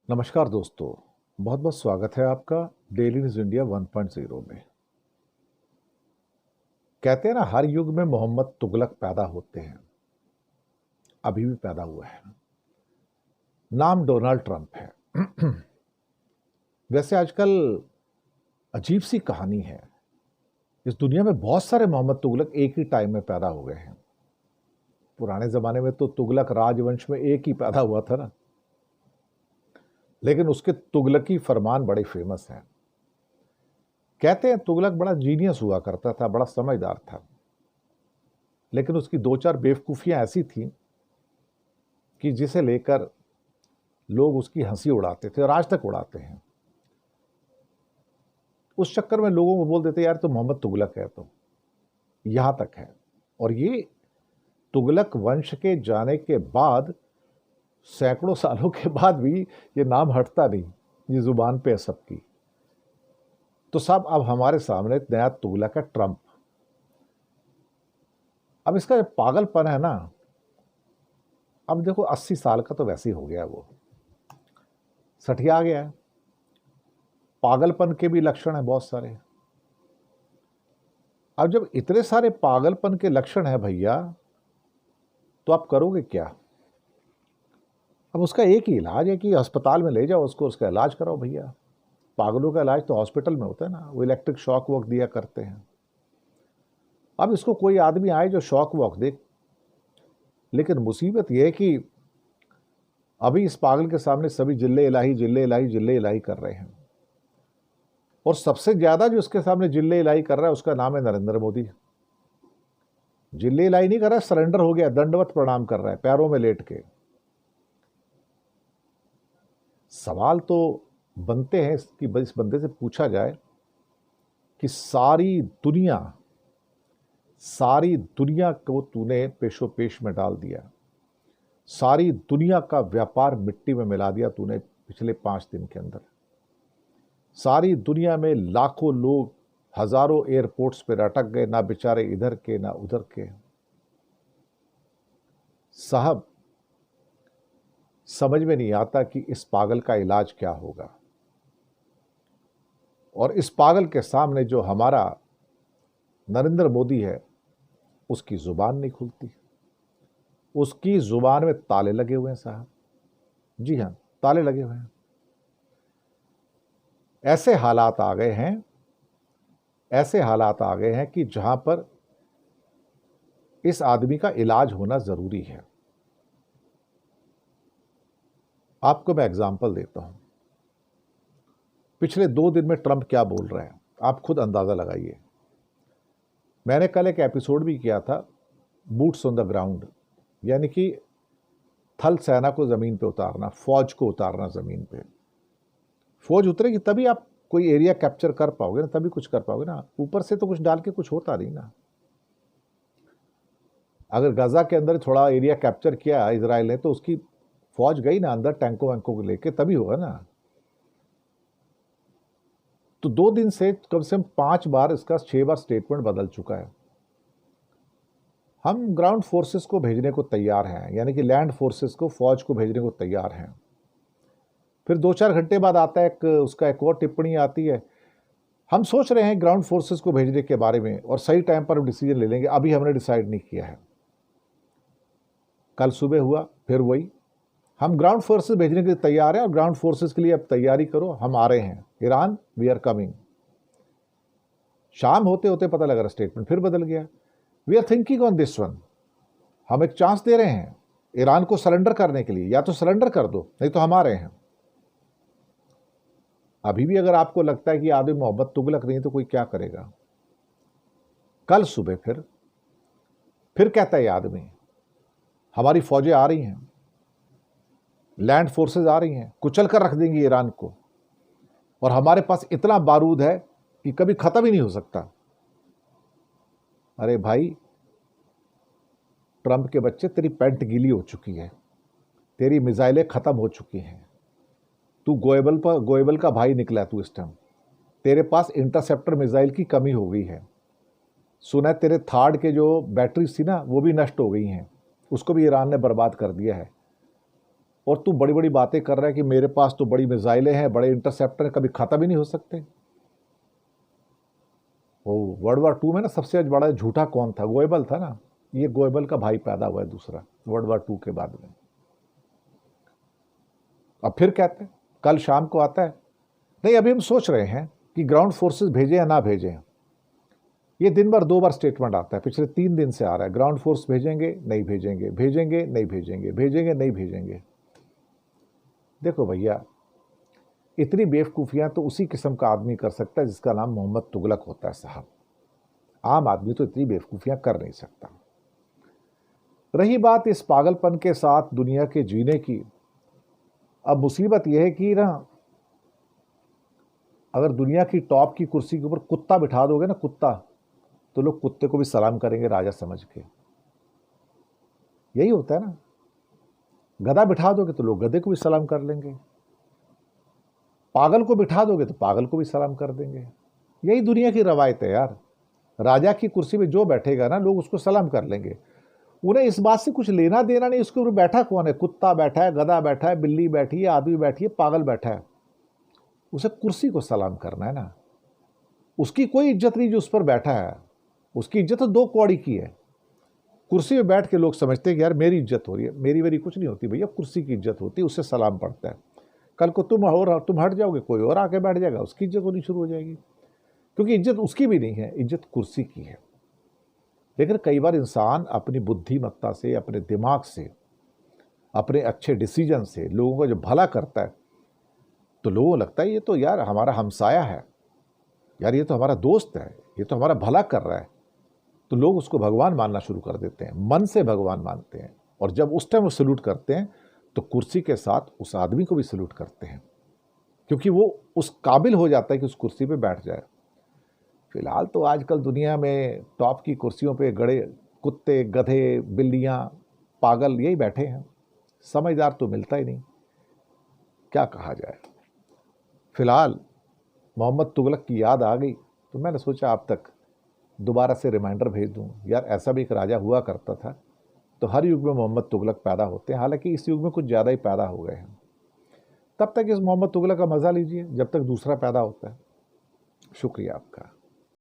नमस्कार दोस्तों, बहुत बहुत स्वागत है आपका डेली न्यूज इंडिया 1.0 में। कहते हैं ना, हर युग में मोहम्मद तुगलक पैदा होते हैं। अभी भी पैदा हुआ है। नाम डोनाल्ड ट्रंप है। वैसे आजकल अजीब सी कहानी है। इस दुनिया में बहुत सारे मोहम्मद तुगलक एक ही टाइम में पैदा हो गए हैं। पुराने जमाने में तो तुगलक राजवंश में एक ही पैदा हुआ था ना, लेकिन उसके तुगलकी फरमान बड़े फेमस हैं। कहते हैं तुगलक बड़ा जीनियस हुआ करता था, बड़ा समझदार था, लेकिन उसकी दो चार बेवकूफियां ऐसी थी कि जिसे लेकर लोग उसकी हंसी उड़ाते थे और आज तक उड़ाते हैं। उस चक्कर में लोगों को बोल देते यार तो मोहम्मद तुगलक है, तो यहां तक है। और ये तुगलक वंश के जाने के बाद सैकड़ों सालों के बाद भी ये नाम हटता नहीं, ये जुबान पे है सबकी। तो साहब अब हमारे सामने एक नया तुगलक है, ट्रंप। अब इसका जो पागलपन है ना, अब देखो 80 साल का तो वैसे ही हो गया, वो सठिया गया है। पागलपन के भी लक्षण है बहुत सारे। अब जब इतने सारे पागलपन के लक्षण है भैया, तो आप करोगे क्या? अब उसका एक ही इलाज है कि अस्पताल में ले जाओ उसको, उसका इलाज कराओ भैया। पागलों का इलाज तो हॉस्पिटल में होता है ना, वो इलेक्ट्रिक शॉक वॉक दिया करते हैं। अब इसको कोई आदमी आए जो शॉक वॉक दे, लेकिन मुसीबत यह है कि अभी इस पागल के सामने सभी जिल्ले इलाही जिल्ले इलाही जिल्ले इलाही कर रहे हैं। और सबसे ज्यादा जो इसके सामने जिल्ले इलाही कर रहा है उसका नाम है नरेंद्र मोदी। जिल्ले इलाही नहीं कर रहा है, सरेंडर हो गया, दंडवत प्रणाम कर रहा है पैरों में लेट के। सवाल तो बनते हैं कि इस बंदे से पूछा जाए कि सारी दुनिया को तूने पेशो पेश में डाल दिया, सारी दुनिया का व्यापार मिट्टी में मिला दिया तूने पिछले 5 दिन के अंदर। सारी दुनिया में लाखों लोग हजारों एयरपोर्ट्स पर अटक गए, ना बेचारे इधर के ना उधर के। साहब समझ में नहीं आता कि इस पागल का इलाज क्या होगा। और इस पागल के सामने जो हमारा नरेंद्र मोदी है, उसकी जुबान नहीं खुलती। उसकी जुबान में ताले लगे हुए हैं साहब। जी हां, ताले लगे हुए हैं। ऐसे हालात आ गए हैं, ऐसे हालात आ गए हैं कि जहां पर इस आदमी का इलाज होना जरूरी है। आपको मैं एग्जांपल देता हूं। पिछले 2 दिन में ट्रंप क्या बोल रहे हैं, आप खुद अंदाजा लगाइए। मैंने कल एक एपिसोड भी किया था, बूट्स ऑन द ग्राउंड, यानी कि थल सेना को जमीन पे उतारना, फौज को उतारना जमीन पे। फौज उतरेगी तभी आप कोई एरिया कैप्चर कर पाओगे ना, तभी कुछ कर पाओगे ना। ऊपर से तो कुछ डाल के कुछ होता नहीं ना। अगर गाजा के अंदर थोड़ा एरिया कैप्चर किया इजराइल ने, तो उसकी फौज गई ना अंदर टैंकों वैंकों को लेके, तभी होगा ना। तो 2 दिन से कम से कम 5 बार इसका 6 बार स्टेटमेंट बदल चुका है। हम ग्राउंड फोर्सेस को भेजने को तैयार हैं, यानी कि लैंड फोर्सेस को, फौज को भेजने को तैयार हैं। फिर 2-4 घंटे बाद आता है उसका एक और टिप्पणी आती है, हम सोच रहे हैं ग्राउंड फोर्सेस को भेजने के बारे में और सही टाइम पर हम डिसीजन ले लेंगे, अभी हमने डिसाइड नहीं किया है। कल सुबह हुआ फिर वही, हम ग्राउंड फोर्सेस भेजने के लिए तैयार हैं और ग्राउंड फोर्सेस के लिए अब तैयारी करो, हम आ रहे हैं ईरान, वी आर कमिंग। शाम होते होते पता लगा स्टेटमेंट फिर बदल गया, we are thinking on this one. हम एक चांस दे रहे हैं ईरान को सरेंडर करने के लिए, या तो सरेंडर कर दो नहीं तो हम आ रहे हैं। अभी भी अगर आपको लगता है कि आदमी मोहम्मद तुगलक नहीं तो कोई क्या करेगा। कल सुबह फिर कहता है आदमी हमारी फौजें आ रही हैं, लैंड फोर्सेस आ रही हैं, कुचल कर रख देंगी ईरान को, और हमारे पास इतना बारूद है कि कभी खत्म ही नहीं हो सकता। अरे भाई ट्रंप के बच्चे, तेरी पैंट गीली हो चुकी है, तेरी मिसाइलें खत्म हो चुकी हैं। तू गोएबल का भाई निकला तू इस टाइम। तेरे पास इंटरसेप्टर मिसाइल की कमी हो गई है। सुना है तेरे थार्ड के जो बैटरीज थी ना, वो भी नष्ट हो गई हैं, उसको भी ईरान ने बर्बाद कर दिया है। और तू बड़ी बड़ी बातें कर रहा है कि मेरे पास तो बड़ी मिसाइलें हैं, बड़े इंटरसेप्टर हैं, कभी ख़त्म ही नहीं हो सकते। वो वर्ल्ड war II में ना सबसे बड़ा झूठा कौन था? गोएबल था ना। ये गोएबल का भाई पैदा हुआ है दूसरा वर्ल्ड war II के बाद में। अब फिर कहते हैं कल शाम को आता है, नहीं अभी हम सोच रहे हैं कि ग्राउंड फोर्सेस भेजें या ना भेजें। ये दिन भर 2 बार स्टेटमेंट आता है, पिछले 3 दिन से आ रहा है, ग्राउंड फोर्स भेजेंगे नहीं भेजेंगे, भेजेंगे नहीं भेजेंगे, भेजेंगे नहीं भेजेंगे। देखो भैया, इतनी बेवकूफ़ियाँ तो उसी किस्म का आदमी कर सकता है जिसका नाम मोहम्मद तुगलक होता है साहब। आम आदमी तो इतनी बेवकूफ़ियाँ कर नहीं सकता। रही बात इस पागलपन के साथ दुनिया के जीने की, अब मुसीबत यह है कि ना, अगर दुनिया की टॉप की कुर्सी के ऊपर कुत्ता बिठा दोगे ना, कुत्ता, तो लोग कुत्ते को भी सलाम करेंगे राजा समझ के। यही होता है ना। गधा बिठा दोगे तो लोग गधे को भी सलाम कर लेंगे, पागल को बिठा दोगे तो पागल को भी सलाम कर देंगे। यही दुनिया की रवायत है यार। राजा की कुर्सी पे जो बैठेगा ना, लोग उसको सलाम कर लेंगे। उन्हें इस बात से कुछ लेना देना नहीं उसके ऊपर बैठा कौन है। कुत्ता बैठा है, गधा बैठा है, बिल्ली बैठी है, आदमी बैठी है, पागल बैठा है, उसे कुर्सी को सलाम करना है ना। उसकी कोई इज्जत नहीं जो उस पर बैठा है। उसकी इज्जत तो 2 कौड़ी की है। कुर्सी में बैठ के लोग समझते हैं कि यार मेरी इज्जत हो रही है। मेरी वेरी कुछ नहीं होती भैया, कुर्सी की इज्जत होती है, उससे सलाम पड़ता है। कल को तुम हट जाओगे, कोई और आके बैठ जाएगा, उसकी इज्जत होनी शुरू हो जाएगी। क्योंकि इज्जत उसकी भी नहीं है, इज्जत कुर्सी की है। लेकिन कई बार इंसान अपनी बुद्धिमत्ता से, अपने दिमाग से, अपने अच्छे डिसीजन से लोगों का जो भला करता है, तो लोगों को लगता है ये तो यार हमारा हमसाया है, यार ये तो हमारा दोस्त है, ये तो हमारा भला कर रहा है। तो लोग उसको भगवान मानना शुरू कर देते हैं, मन से भगवान मानते हैं। और जब उस टाइम वो सल्यूट करते हैं तो कुर्सी के साथ उस आदमी को भी सल्यूट करते हैं, क्योंकि वो उस काबिल हो जाता है कि उस कुर्सी पे बैठ जाए। फिलहाल तो आजकल दुनिया में टॉप की कुर्सियों पे गड़े कुत्ते, गधे, बिल्लियाँ, पागल यही बैठे हैं। समझदार तो मिलता ही नहीं, क्या कहा जाए। फिलहाल मोहम्मद तुगलक की याद आ गई तो मैंने सोचा आप तक दोबारा से रिमाइंडर भेज दूं। यार ऐसा भी एक राजा हुआ करता था। तो हर युग में मोहम्मद तुगलक पैदा होते हैं, हालांकि इस युग में कुछ ज़्यादा ही पैदा हो गए हैं। तब तक इस मोहम्मद तुगलक का मज़ा लीजिए जब तक दूसरा पैदा होता है। शुक्रिया आपका।